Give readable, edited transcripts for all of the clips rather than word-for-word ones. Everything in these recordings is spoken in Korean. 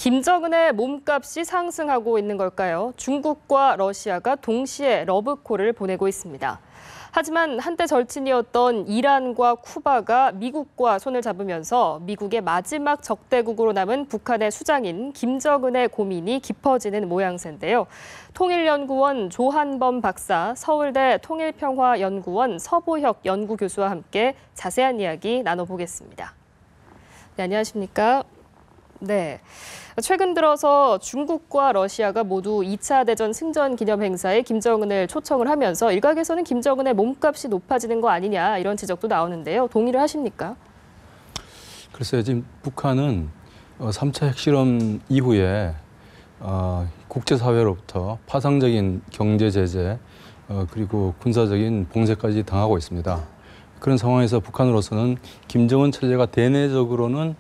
김정은의 몸값이 상승하고 있는 걸까요? 중국과 러시아가 동시에 러브콜을 보내고 있습니다. 하지만 한때 절친이었던 이란과 쿠바가 미국과 손을 잡으면서 미국의 마지막 적대국으로 남은 북한의 수장인 김정은의 고민이 깊어지는 모양새인데요. 통일연구원 조한범 박사, 서울대 통일평화연구원 서보혁 연구교수와 함께 자세한 이야기 나눠보겠습니다. 네, 안녕하십니까? 네. 최근 들어서 중국과 러시아가 모두 2차 대전 승전 기념 행사에 김정은을 초청을 하면서 일각에서는 김정은의 몸값이 높아지는 거 아니냐 이런 지적도 나오는데요. 동의를 하십니까? 글쎄요. 지금 북한은 3차 핵실험 이후에 국제사회로부터 파상적인 경제 제재 그리고 군사적인 봉쇄까지 당하고 있습니다. 그런 상황에서 북한으로서는 김정은 체제가 대내적으로는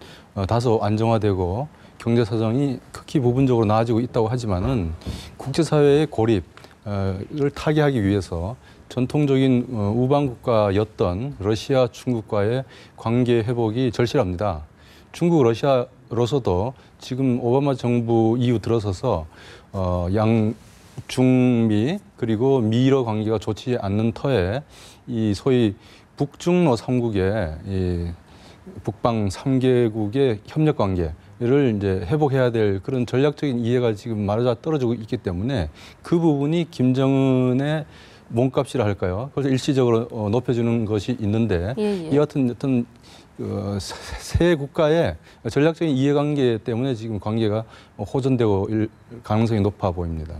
다소 안정화되고 경제 사정이 극히 부분적으로 나아지고 있다고 하지만은 국제사회의 고립을 타개하기 위해서 전통적인 우방 국가였던 러시아, 중국과의 관계 회복이 절실합니다. 중국, 러시아로서도 지금 오바마 정부 이후 들어서서 중미 그리고 미러 관계가 좋지 않는 터에 이 소위 북중러 3국의 이 북방 3개국의 협력 관계를 이제 회복해야 될 그런 전략적인 이해가 지금 맞아 떨어지고 있기 때문에 그 부분이 김정은의 몸값이라 할까요? 그래서 일시적으로 높여주는 것이 있는데 이 같은 어떤 세 국가의 전략적인 이해관계 때문에 지금 관계가 호전되고 가능성이 높아 보입니다.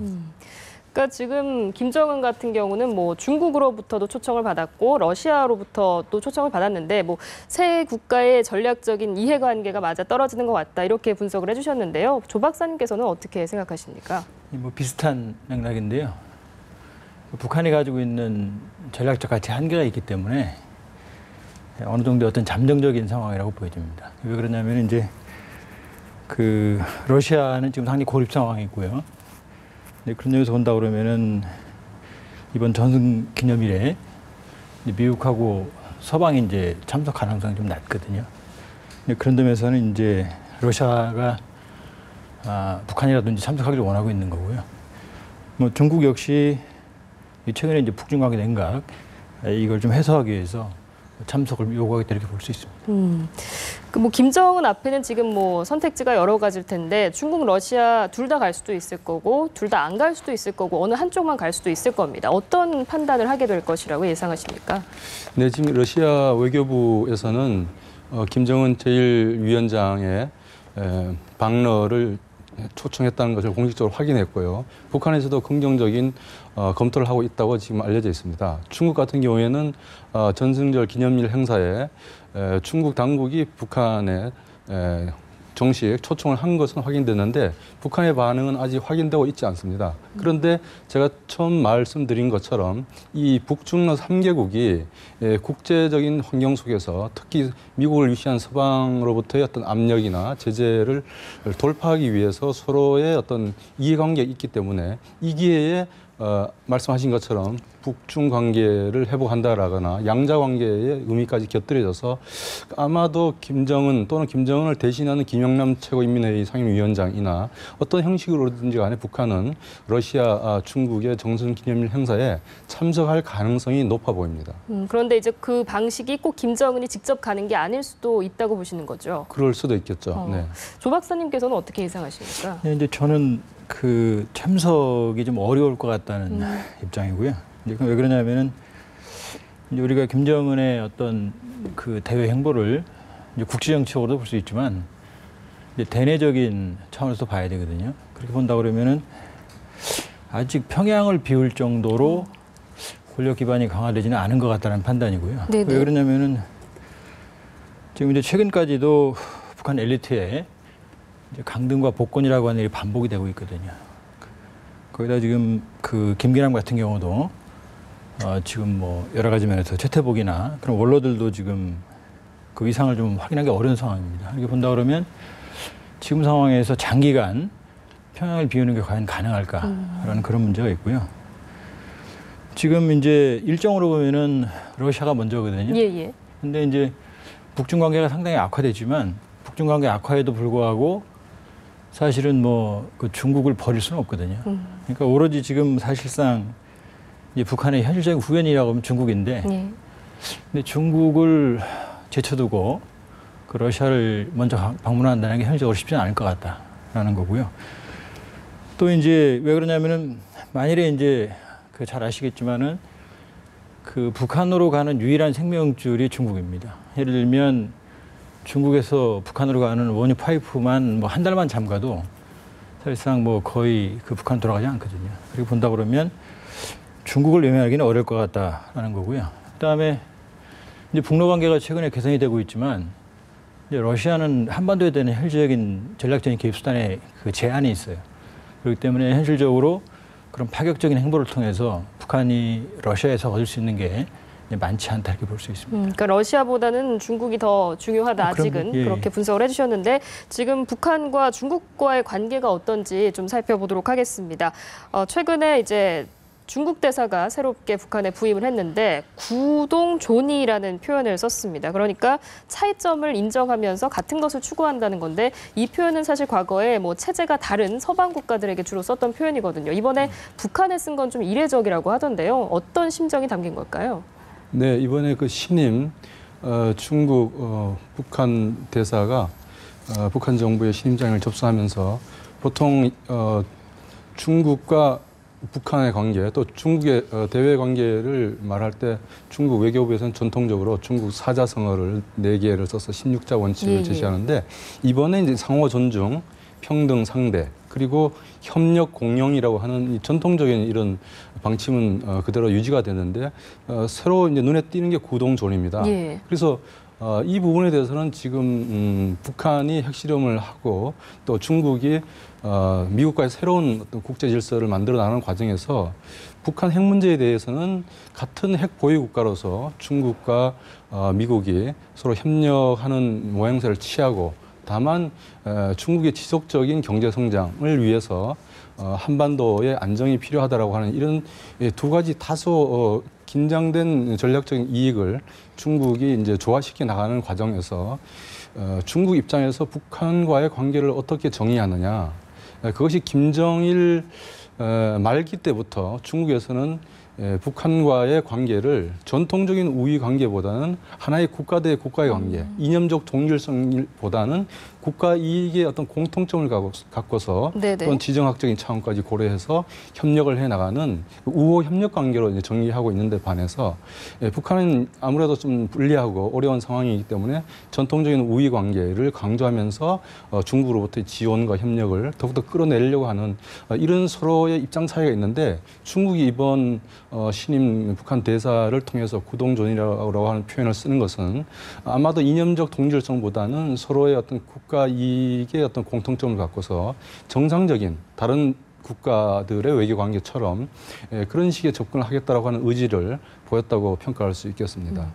그러니까 지금 김정은 같은 경우는 뭐 중국으로부터도 초청을 받았고 러시아로부터 또 초청을 받았는데 뭐 세 국가의 전략적인 이해관계가 맞아 떨어지는 것 같다 이렇게 분석을 해주셨는데요. 조 박사님께서는 어떻게 생각하십니까? 뭐 비슷한 맥락인데요. 북한이 가지고 있는 전략적 가치 한계가 있기 때문에 어느 정도 어떤 잠정적인 상황이라고 보여집니다. 왜 그러냐면 이제 러시아는 지금 상당히 고립 상황이고요. 네, 그런 점에서 본다 그러면은 이번 전승 기념일에 미국하고 서방이 이제 참석 가능성이 좀 낮거든요. 네, 그런 점에서는 이제 러시아가 북한이라든지 참석하기를 원하고 있는 거고요. 뭐 중국 역시 최근에 이제 북중 관계 냉각 이걸 좀 해소하기 위해서 참석을 요구하겠다 이렇게 볼 수 있습니다. 뭐 김정은 앞에는 지금 뭐 선택지가 여러 가지일 텐데 중국, 러시아 둘 다 갈 수도 있을 거고 둘 다 안 갈 수도 있을 거고 어느 한쪽만 갈 수도 있을 겁니다. 어떤 판단을 하게 될 것이라고 예상하십니까? 네, 지금 러시아 외교부에서는 김정은 제1위원장의 방러를 초청했다는 것을 공식적으로 확인했고요. 북한에서도 긍정적인 검토를 하고 있다고 지금 알려져 있습니다. 중국 같은 경우에는 전승절 기념일 행사에 중국 당국이 북한에 정식 초청을 한 것은 확인됐는데 북한의 반응은 아직 확인되고 있지 않습니다. 그런데 제가 처음 말씀드린 것처럼 이 북중러 3개국이 국제적인 환경 속에서 특히 미국을 위시한 서방으로부터의 어떤 압력이나 제재를 돌파하기 위해서 서로의 어떤 이해관계가 있기 때문에 이 기회에 말씀하신 것처럼 북중 관계를 회복한다라거나 양자 관계의 의미까지 곁들여져서 아마도 김정은 또는 김정은을 대신하는 김영남 최고인민회의 상임위원장이나 어떤 형식으로든지 간에 북한은 러시아, 중국의 정승기념일 행사에 참석할 가능성이 높아 보입니다. 그런데 이제 그 방식이 꼭 김정은이 직접 가는 게 아닐 수도 있다고 보시는 거죠? 그럴 수도 있겠죠. 네. 조 박사님께서는 어떻게 예상하십니까? 네, 이제 저는 참석이 좀 어려울 것 같다는 입장이고요. 이제 왜 그러냐면은 이제 우리가 김정은의 어떤 대외 행보를 이제 국제정치적으로도 볼 수 있지만 이제 대내적인 차원에서 봐야 되거든요. 그렇게 본다 그러면은 아직 평양을 비울 정도로 권력 기반이 강화되지는 않은 것 같다는 판단이고요. 네네. 왜 그러냐면은 지금 이제 최근까지도 북한 엘리트의 이제 강등과 복권이라고 하는 일이 반복이 되고 있거든요. 거기다 지금 김기남 같은 경우도 지금 뭐 여러 가지 면에서 최태복이나 그런 원로들도 지금 그 위상을 좀 확인하기 어려운 상황입니다. 이렇게 본다 그러면 지금 상황에서 장기간 평양을 비우는 게 과연 가능할까라는 그런 문제가 있고요. 지금 이제 일정으로 보면은 러시아가 먼저거든요. 예. 근데 이제 북중 관계가 상당히 악화되지만 북중 관계 악화에도 불구하고 사실은 뭐 그 중국을 버릴 수는 없거든요. 그러니까 오로지 지금 사실상 이제 북한의 현실적인 후연이라고 하면 중국인데, 근데 중국을 제쳐두고 그 러시아를 먼저 방문한다는 게 현실적으로 쉽지는 않을 것 같다라는 거고요. 또 이제 왜 그러냐면은 만일에 이제 그 잘 아시겠지만은 그 북한으로 가는 유일한 생명줄이 중국입니다. 예를 들면 중국에서 북한으로 가는 원유 파이프만 뭐 한 달만 잠가도 사실상 뭐 거의 그 북한 돌아가지 않거든요. 그리고 본다 그러면 중국을 외면하기는 어려울 것 같다라는 거고요. 그다음에 이제 북러 관계가 최근에 개선이 되고 있지만 이제 러시아는 한반도에 대한 현실적인 전략적인 개입 수단에 그 제한이 있어요. 그렇기 때문에 현실적으로 그런 파격적인 행보를 통해서 북한이 러시아에서 얻을 수 있는 게 많지 않다 이렇게 볼 수 있습니다. 그러니까 러시아보다는 중국이 더 중요하다 아직은 예. 그렇게 분석을 해주셨는데 지금 북한과 중국과의 관계가 어떤지 좀 살펴보도록 하겠습니다. 최근에 이제 중국 대사가 새롭게 북한에 부임을 했는데 구동존이라는 표현을 썼습니다. 그러니까 차이점을 인정하면서 같은 것을 추구한다는 건데 이 표현은 사실 과거에 뭐 체제가 다른 서방 국가들에게 주로 썼던 표현이거든요. 이번에 북한에 쓴 건 좀 이례적이라고 하던데요. 어떤 심정이 담긴 걸까요? 네, 이번에 그 신임 중국 북한 대사가 북한 정부의 신임장을 접수하면서 보통 중국과 북한의 관계 또 중국의 대외 관계를 말할 때 중국 외교부에서는 전통적으로 중국 사자성어를 4개를 써서 16자 원칙을 제시하는데 이번에 이제 상호 존중, 평등 상대 그리고 협력 공영이라고 하는 이 전통적인 이런 방침은 그대로 유지가 되는데 새로 이제 눈에 띄는 게 구동존입니다. 그래서 이 부분에 대해서는 지금 북한이 핵실험을 하고 또 중국이 미국과의 새로운 어떤 국제 질서를 만들어 나가는 과정에서 북한 핵 문제에 대해서는 같은 핵 보유 국가로서 중국과 미국이 서로 협력하는 모양새를 취하고 다만 중국의 지속적인 경제 성장을 위해서 한반도의 안정이 필요하다라고 하는 이런 두 가지 다소 긴장된 전략적인 이익을 중국이 이제 조화시켜 나가는 과정에서 중국 입장에서 북한과의 관계를 어떻게 정의하느냐. 그것이 김정일 말기 때부터 중국에서는 북한과의 관계를 전통적인 우위 관계보다는 하나의 국가 대 국가의 관계, 이념적 동일성보다는 국가 이익의 어떤 공통점을 갖고서 또는 지정학적인 차원까지 고려해서 협력을 해나가는 우호 협력 관계로 이제 정리하고 있는데 반해서 북한은 아무래도 좀 불리하고 어려운 상황이기 때문에 전통적인 우위 관계를 강조하면서 중국으로부터의 지원과 협력을 더욱더 끌어내려고 하는 이런 서로의 입장 차이가 있는데 중국이 이번 신임 북한 대사를 통해서 구동존이라고 하는 표현을 쓰는 것은 아마도 이념적 동질성보다는 서로의 어떤 국가 이익의 어떤 공통점을 갖고서 정상적인 다른 국가들의 외교 관계처럼 그런 식의 접근을 하겠다라고 하는 의지를 보였다고 평가할 수 있겠습니다.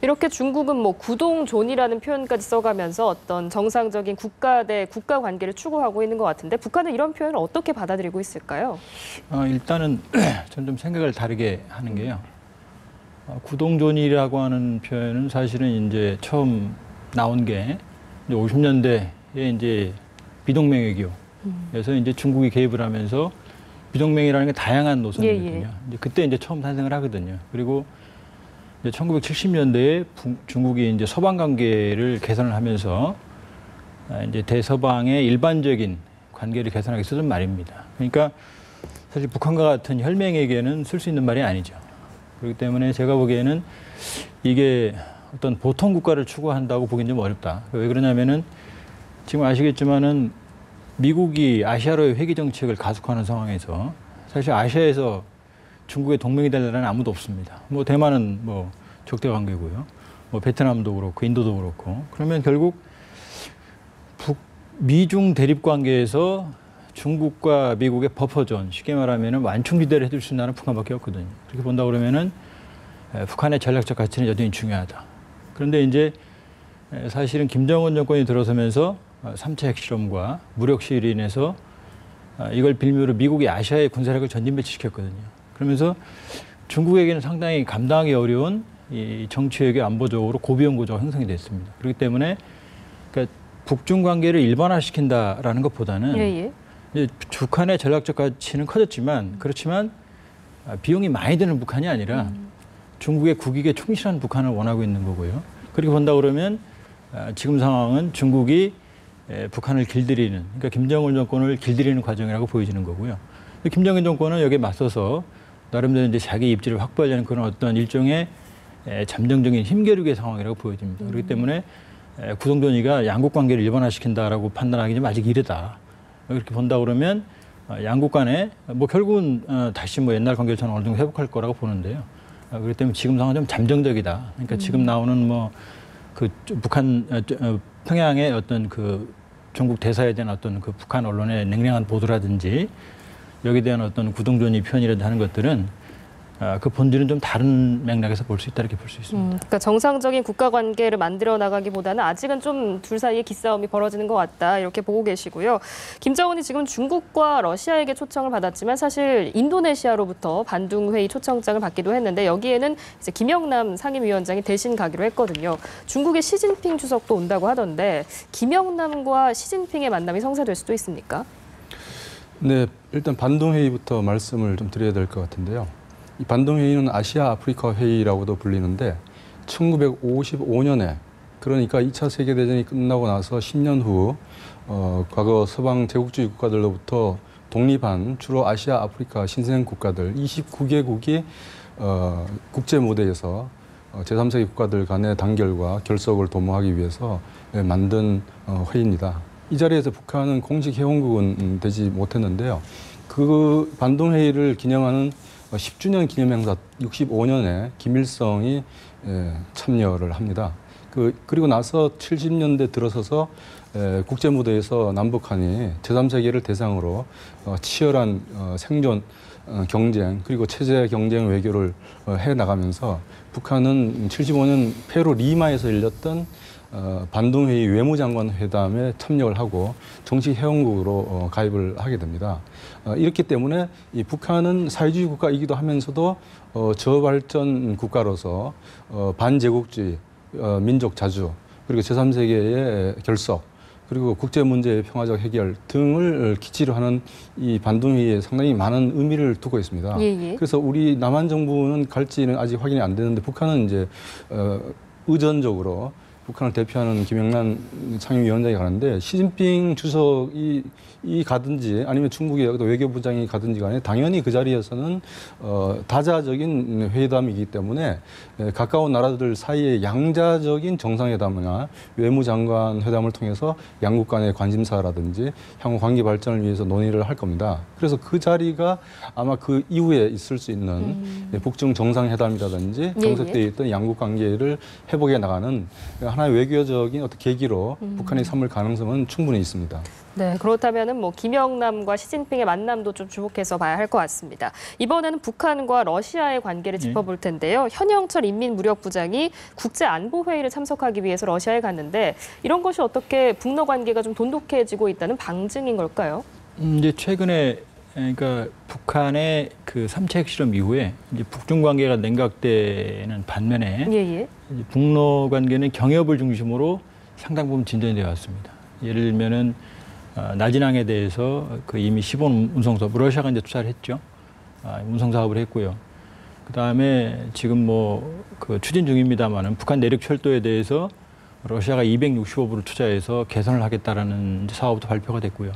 이렇게 중국은 뭐 구동존이라는 표현까지 써가면서 어떤 정상적인 국가 대 국가 관계를 추구하고 있는 것 같은데 북한은 이런 표현을 어떻게 받아들이고 있을까요? 일단은 전 좀 생각을 다르게 하는 게요. 구동존이라고 하는 표현은 사실은 이제 처음 나온 게 50년대에 이제 비동맹 외교에서 이제 중국이 개입을 하면서 비동맹이라는 게 다양한 노선이거든요. 이제 그때 이제 처음 탄생을 하거든요. 그리고 이제 1970년대에 중국이 이제 서방 관계를 개선을 하면서 이제 대서방의 일반적인 관계를 개선하기 위해서 쓴 말입니다. 그러니까 사실 북한과 같은 혈맹에게는 쓸 수 있는 말이 아니죠. 그렇기 때문에 제가 보기에는 이게 어떤 보통 국가를 추구한다고 보기는 좀 어렵다. 왜 그러냐면은 지금 아시겠지만은 미국이 아시아로의 회귀 정책을 가속화하는 상황에서 사실 아시아에서 중국의 동맹이 될 나라는 아무도 없습니다. 뭐 대만은 뭐 적대 관계고요. 뭐 베트남도 그렇고 인도도 그렇고. 그러면 결국 미중 대립 관계에서 중국과 미국의 버퍼존, 쉽게 말하면은 완충지대를 해줄 수 있는 나라는 북한밖에 없거든요. 그렇게 본다 그러면은 북한의 전략적 가치는 여전히 중요하다. 그런데 이제 사실은 김정은 정권이 들어서면서 3차 핵실험과 무력 시위로 인해서 이걸 빌미로 미국이 아시아의 군사력을 전진 배치시켰거든요. 그러면서 중국에게는 상당히 감당하기 어려운 이 정치 외교 안보적으로 고비용 구조가 형성이 됐습니다. 그렇기 때문에 그러니까 북중 관계를 일반화시킨다라는 것보다는 예. 이제 북한의 전략적 가치는 커졌지만 그렇지만 비용이 많이 드는 북한이 아니라 중국의 국익에 충실한 북한을 원하고 있는 거고요. 그렇게 본다 그러면 지금 상황은 중국이 북한을 길들이는, 그러니까 김정은 정권을 길들이는 과정이라고 보여지는 거고요. 김정은 정권은 여기에 맞서서 나름대로 이제 자기 입지를 확보하려는 그런 어떤 일종의 잠정적인 힘겨루기의 상황이라고 보여집니다. 그렇기 때문에 구동존이가 양국 관계를 일반화시킨다라고 판단하기 좀 아직 이르다. 그렇게 본다 그러면 양국 간에 뭐 결국은 다시 뭐 옛날 관계처럼 어느 정도 회복할 거라고 보는데요. 그렇기 때문에 지금 상황은 좀 잠정적이다. 그러니까 지금 나오는 뭐 그 북한 평양의 어떤 그 중국 대사에 대한 어떤 그 북한 언론의 냉랭한 보도라든지 여기에 대한 어떤 구동존이 표현이라든지 하는 것들은 그 본질은 좀 다른 맥락에서 볼 수 있다 이렇게 볼 수 있습니다. 그러니까 정상적인 국가 관계를 만들어 나가기보다는 아직은 좀 둘 사이에 기싸움이 벌어지는 것 같다 이렇게 보고 계시고요. 김정은이 지금 중국과 러시아에게 초청을 받았지만 사실 인도네시아로부터 반둥 회의 초청장을 받기도 했는데 여기에는 이제 김영남 상임위원장이 대신 가기로 했거든요. 중국의 시진핑 주석도 온다고 하던데 김영남과 시진핑의 만남이 성사될 수도 있습니까? 네, 일단 반둥 회의부터 말씀을 좀 드려야 될 것 같은데요. 이 반둥 회의는 아시아 아프리카 회의라고도 불리는데 1955년에 그러니까 2차 세계대전이 끝나고 나서 10년 후 과거 서방 제국주의 국가들로부터 독립한 주로 아시아 아프리카 신생 국가들 29개국이 국제 무대에서 제3세계 국가들 간의 단결과 결속을 도모하기 위해서 만든 회의입니다. 이 자리에서 북한은 공식 회원국은 되지 못했는데요. 그 반둥 회의를 기념하는 10주년 기념 행사 65년에 김일성이 참여를 합니다. 그리고 나서 70년대 들어서서 국제 무대에서 남북한이 제3세계를 대상으로 치열한 생존 경쟁 그리고 체제 경쟁 외교를 해 나가면서 북한은 75년 페루 리마에서 열렸던 반둥회의 외무장관 회담에 참여를 하고 정식 회원국으로 가입을 하게 됩니다. 이렇기 때문에 이 북한은 사회주의 국가이기도 하면서도 저발전 국가로서 반제국주의, 민족 자주, 그리고 제3세계의 결속, 그리고 국제 문제의 평화적 해결 등을 기치로 하는 이 반둥회의에 상당히 많은 의미를 두고 있습니다. 그래서 우리 남한 정부는 갈지는 아직 확인이 안 되는데 북한은 이제 의전적으로 북한을 대표하는 김영남 상임위원장이 가는데 시진핑 주석이 가든지 아니면 중국의 외교부장이 가든지 간에 당연히 그 자리에서는 다자적인 회담이기 때문에 가까운 나라들 사이의 양자적인 정상회담이나 외무장관 회담을 통해서 양국 간의 관심사라든지 향후 관계 발전을 위해서 논의를 할 겁니다. 그래서 그 자리가 아마 그 이후에 있을 수 있는 북중 정상회담이라든지 정색되어 있던 양국 관계를 회복해 나가는 하나의 외교적인 어떤 계기로 북한이 삼을 가능성은 충분히 있습니다. 네, 그렇다면은 뭐 김영남과 시진핑의 만남도 좀 주목해서 봐야 할 것 같습니다. 이번에는 북한과 러시아의 관계를 짚어볼 텐데요. 현영철 인민무력부장이 국제안보회의를 참석하기 위해서 러시아에 갔는데 이런 것이 어떻게 북러 관계가 좀 돈독해지고 있다는 방증인 걸까요? 이제 최근에 그러니까 북한의 그 3차 핵실험 이후에 이제 북중 관계가 냉각되는 반면에 이제 북러 관계는 경협을 중심으로 상당 부분 진전이 되어 왔습니다. 예를 들면은 나진항에 대해서 그 이미 시본 운송사업, 러시아가 이제 투자를 했죠. 운송 사업을 했고요. 그 다음에 지금 뭐 그 추진 중입니다만은 북한 내륙 철도에 대해서 러시아가 265불을 투자해서 개선을 하겠다라는 사업도 발표가 됐고요.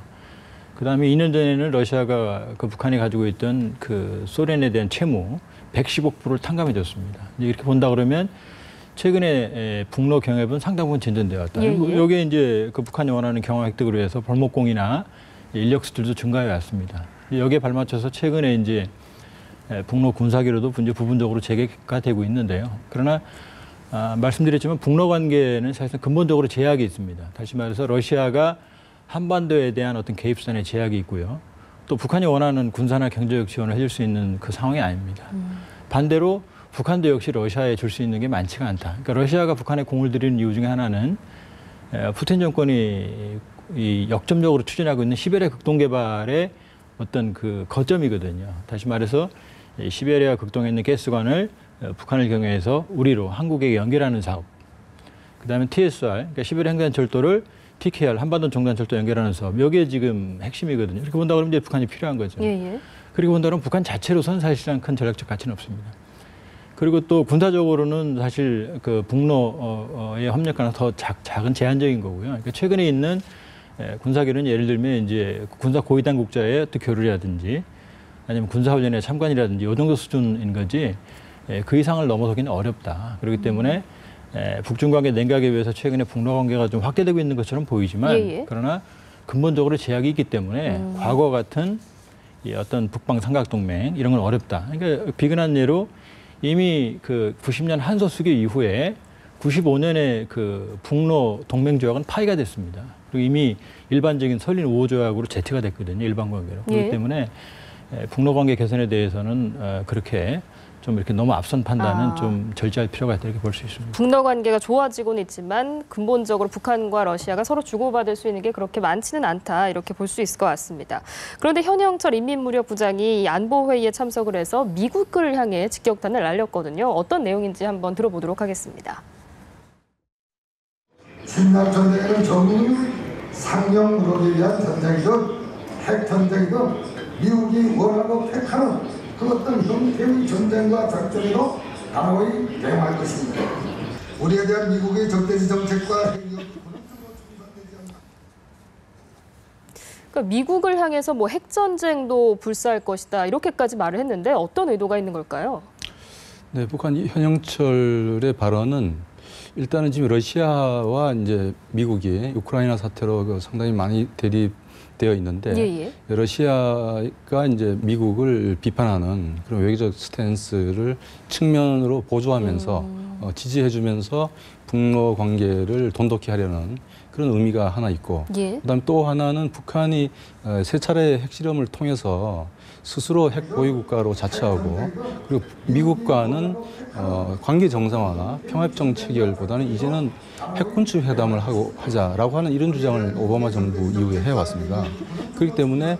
그 다음에 2년 전에는 러시아가 그 북한이 가지고 있던 그 소련에 대한 채무 110억 불을 탕감해줬습니다. 이렇게 본다 그러면 최근에 북러 경협은 상당 부분 진전되어 왔다. 여기에 이제 그 북한이 원하는 경험 획득을 위해서 벌목공이나 인력 수들도 증가해 왔습니다. 여기에 발맞춰서 최근에 이제 북러 군사기로도 이제 부분적으로 재개가 되고 있는데요. 그러나 말씀드렸지만 북러 관계는 사실상 근본적으로 제약이 있습니다. 다시 말해서 러시아가 한반도에 대한 어떤 개입선의 제약이 있고요. 또 북한이 원하는 군사나 경제적 지원을 해줄 수 있는 그 상황이 아닙니다. 반대로 북한도 역시 러시아에 줄 수 있는 게 많지가 않다. 그러니까 러시아가 북한에 공을 들이는 이유 중에 하나는 푸틴 정권이 이 역점적으로 추진하고 있는 시베리아 극동 개발의 어떤 그 거점이거든요. 다시 말해서 이 시베리아 극동에 있는 가스관을 북한을 경유해서 우리로 한국에 연결하는 사업. 그다음에 TSR, 그러니까 시베리아 횡단철도를 PKR 한반도 종단철도 연결하는 사업 여기에 지금 핵심이거든요. 이렇게 본다 그러면 이제 북한이 필요한 거죠. 예, 예. 그리고 본다 그러면 북한 자체로서는 사실상 큰 전략적 가치는 없습니다. 그리고 또 군사적으로는 사실 그 북로의 협력과는 더 작은 제한적인 거고요. 그러니까 최근에 있는 군사교류는 예를 들면 이제 군사 고위 당국자의 어떤 교류라든지 아니면 군사훈련의 참관이라든지 이 정도 수준인 거지 그 이상을 넘어서기는 어렵다. 그렇기 때문에 북중 관계 냉각에 위해서 최근에 북러 관계가 좀 확대되고 있는 것처럼 보이지만 예, 예. 그러나 근본적으로 제약이 있기 때문에 과거 같은 이 어떤 북방 삼각동맹 이런 건 어렵다. 그러니까 비근한 예로 이미 그 90년 한소 수교 이후에 95년에 그 북로 동맹 조약은 파기가 됐습니다. 그리고 이미 일반적인 설린 5호 조약으로 제치가 됐거든요. 일반 관계로. 예. 그렇기 때문에 북로 관계 개선에 대해서는 그렇게 좀 이렇게 너무 앞선 판단은 좀 절제할 필요가 있다 이렇게 볼 수 있습니다. 북러 관계가 좋아지고는 있지만 근본적으로 북한과 러시아가 서로 주고받을 수 있는 게 그렇게 많지는 않다 이렇게 볼 수 있을 것 같습니다. 그런데 현영철 인민무력부장이 이 안보회의에 참석을 해서 미국을 향해 직격탄을 날렸거든요. 어떤 내용인지 한번 들어보도록 하겠습니다. 침략 전쟁에는 전국이 상용 무력에 위한 전쟁이든 핵 전쟁이든 미국이 원하고 택하는 그 어떤 형태의 전쟁과 작전으로 단호히 대응할 것입니다. 우리에 대한 미국의 적대지 정책과 행위가 그러니까 미국을 향해서 뭐 핵전쟁도 불사할 것이다 이렇게까지 말을 했는데 어떤 의도가 있는 걸까요? 네, 북한 현영철의 발언은 일단은 지금 러시아와 이제 미국이 우크라이나 사태로 상당히 많이 대립되어 있는데 예, 예. 러시아가 이제 미국을 비판하는 그런 외교적 스탠스를 측면으로 보조하면서 지지해주면서 북러 관계를 돈독히 하려는 그런 의미가 하나 있고 예. 그다음에 또 하나는 북한이 세 차례 핵실험을 통해서 스스로 핵 보유 국가로 자처하고 그리고 미국과는 관계 정상화나 평화협정 체결보다는 이제는 핵 군축 회담을 하자라고 하는 이런 주장을 오바마 정부 이후에 해왔습니다. 그렇기 때문에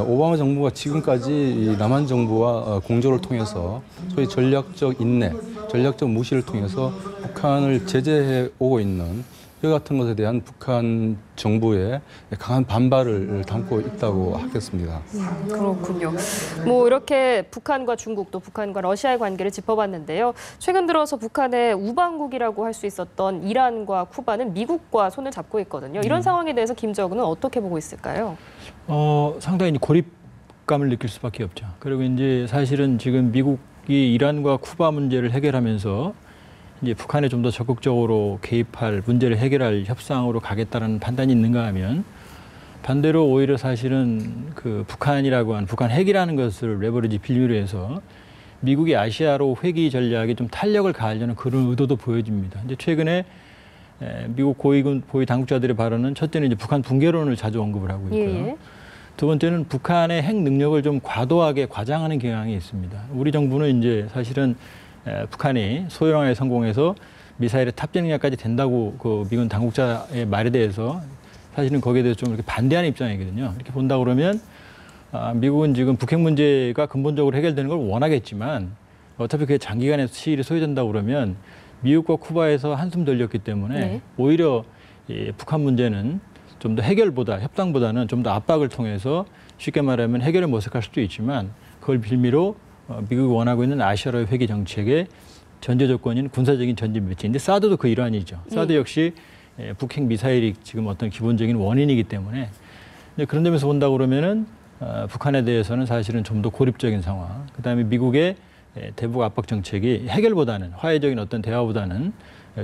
오바마 정부가 지금까지 이 남한 정부와 공조를 통해서 소위 전략적 인내, 전략적 무시를 통해서 북한을 제재해 오고 있는 이와 같은 것에 대한 북한 정부의 강한 반발을 담고 있다고 하겠습니다. 그렇군요. 뭐 이렇게 북한과 중국 또 북한과 러시아의 관계를 짚어봤는데요. 최근 들어서 북한의 우방국이라고 할 수 있었던 이란과 쿠바는 미국과 손을 잡고 있거든요. 이런 상황에 대해서 김정은은 어떻게 보고 있을까요? 상당히 고립감을 느낄 수밖에 없죠. 그리고 이제 사실은 지금 미국이 이란과 쿠바 문제를 해결하면서 이제 북한에 좀 더 적극적으로 개입할 문제를 해결할 협상으로 가겠다는 판단이 있는가 하면 반대로 오히려 사실은 그 북한이라고 하는 북한 핵이라는 것을 레버리지 빌미로 해서 미국이 아시아로 회귀 전략에 좀 탄력을 가하려는 그런 의도도 보여집니다. 이제 최근에 미국 고위 당국자들의 발언은 첫째는 이제 북한 붕괴론을 자주 언급을 하고 있고요. 예. 두 번째는 북한의 핵 능력을 좀 과도하게 과장하는 경향이 있습니다. 우리 정부는 이제 사실은 북한이 소요량에 성공해서 미사일의 탑재 능력까지 된다고 그 미군 당국자의 말에 대해서 사실은 거기에 대해서 좀 이렇게 반대하는 입장이거든요. 이렇게 본다 그러면 미국은 지금 북핵 문제가 근본적으로 해결되는 걸 원하겠지만 어차피 그게 장기간의 시일이 소요된다고 그러면 미국과 쿠바에서 한숨 돌렸기 때문에 네. 오히려 이 북한 문제는 좀 더 해결보다 협상보다는 좀 더 압박을 통해서 쉽게 말하면 해결을 모색할 수도 있지만 그걸 빌미로 미국이 원하고 있는 아시아로의 회귀 정책의 전제 조건인 군사적인 전진 배치인데 사드도 그 일환이죠. 사드 역시 북핵 미사일이 지금 어떤 기본적인 원인이기 때문에 그런 점에서 본다 그러면은 북한에 대해서는 사실은 좀 더 고립적인 상황. 그다음에 미국의 대북 압박 정책이 해결보다는 화해적인 어떤 대화보다는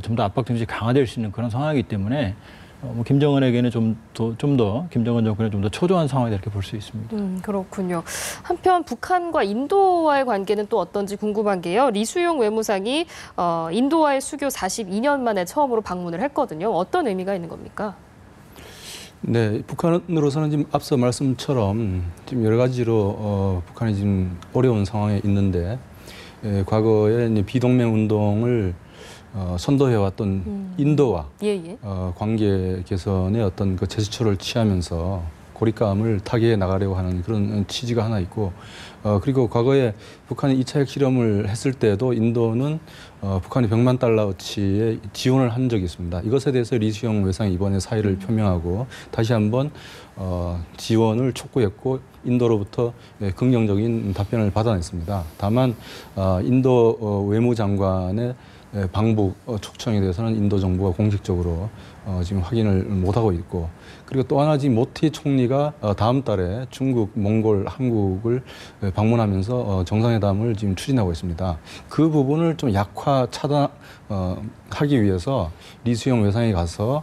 좀 더 압박 정책이 강화될 수 있는 그런 상황이기 때문에 김정은에게는 좀 더 김정은 정권에 좀 더 초조한 상황이다 이렇게 볼 수 있습니다. 그렇군요. 한편 북한과 인도와의 관계는 또 어떤지 궁금한 게요. 리수용 외무상이 인도와의 수교 42년 만에 처음으로 방문을 했거든요. 어떤 의미가 있는 겁니까? 네, 북한으로서는 지금 앞서 말씀처럼 지금 여러 가지로 북한이 지금 어려운 상황에 있는데 과거에 이제 비동맹 운동을 선도해왔던 인도와 예. 관계 개선의 어떤 그 제스처를 취하면서 고립감을 타개해 나가려고 하는 그런 취지가 하나 있고, 그리고 과거에 북한이 2차 핵실험을 했을 때도 인도는 북한이 $100만 지원을 한 적이 있습니다. 이것에 대해서 리수영 외상이 이번에 사의를 표명하고 다시 한번 지원을 촉구했고 인도로부터 긍정적인 답변을 받아냈습니다. 다만 인도 외무장관의 방북 초청에 대해서는 인도 정부가 공식적으로 지금 확인을 못하고 있고, 그리고 또 하나 지금 모티 총리가 다음 달에 중국, 몽골, 한국을 방문하면서 정상회담을 지금 추진하고 있습니다. 그 부분을 좀 하기 위해서 리수영 외상이 가서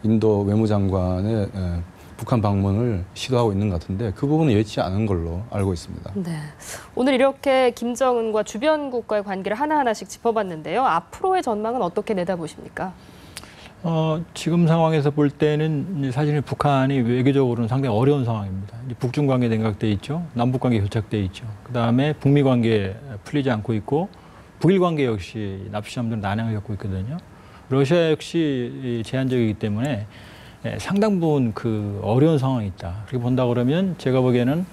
인도 외무장관의 북한 방문을 시도하고 있는 것 같은데 그 부분은 여의치 않은 걸로 알고 있습니다. 네. 오늘 이렇게 김정은과 주변국과의 관계를 하나하나씩 짚어봤는데요. 앞으로의 전망은 어떻게 내다보십니까? 지금 상황에서 볼 때는 사실 북한이 외교적으로는 상당히 어려운 상황입니다. 북중 관계 냉각돼 있죠. 남북 관계 교착돼 있죠. 그다음에 북미 관계 풀리지 않고 있고 북일 관계 역시 납치함들은 난항을 겪고 있거든요. 러시아 역시 제한적이기 때문에 상당 부분 그 어려운 상황이 있다. 그렇게 본다 그러면 제가 보기에는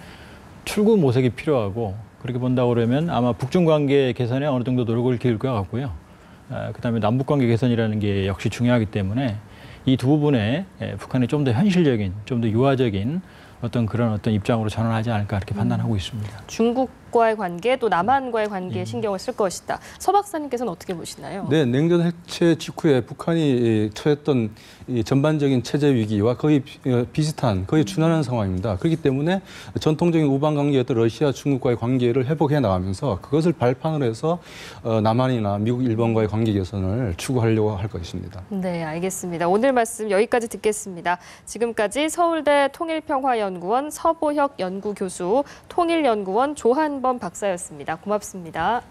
출구 모색이 필요하고, 그렇게 본다 그러면 아마 북중 관계 개선에 어느 정도 노력을 기울일 것 같고요. 그다음에 남북 관계 개선이라는 게 역시 중요하기 때문에 이 두 부분에 북한이 좀 더 현실적인, 좀 더 유화적인 어떤 그런 입장으로 전환하지 않을까 이렇게 판단하고 있습니다. 중국과의 관계 또 남한과의 관계에 신경을 쓸 것이다. 서 박사님께서는 어떻게 보시나요? 네, 냉전 해체 직후에 북한이 처했던 이 전반적인 체제 위기와 거의 비슷한, 거의 준하는 상황입니다. 그렇기 때문에 전통적인 우방 관계였던 러시아, 중국과의 관계를 회복해 나가면서 그것을 발판으로 해서 남한이나 미국, 일본과의 관계 개선을 추구하려고 할 것입니다. 네, 알겠습니다. 오늘 말씀 여기까지 듣겠습니다. 지금까지 서울대 통일평화연구원 서보혁 연구교수, 통일연구원 조한범 박사였습니다. 고맙습니다.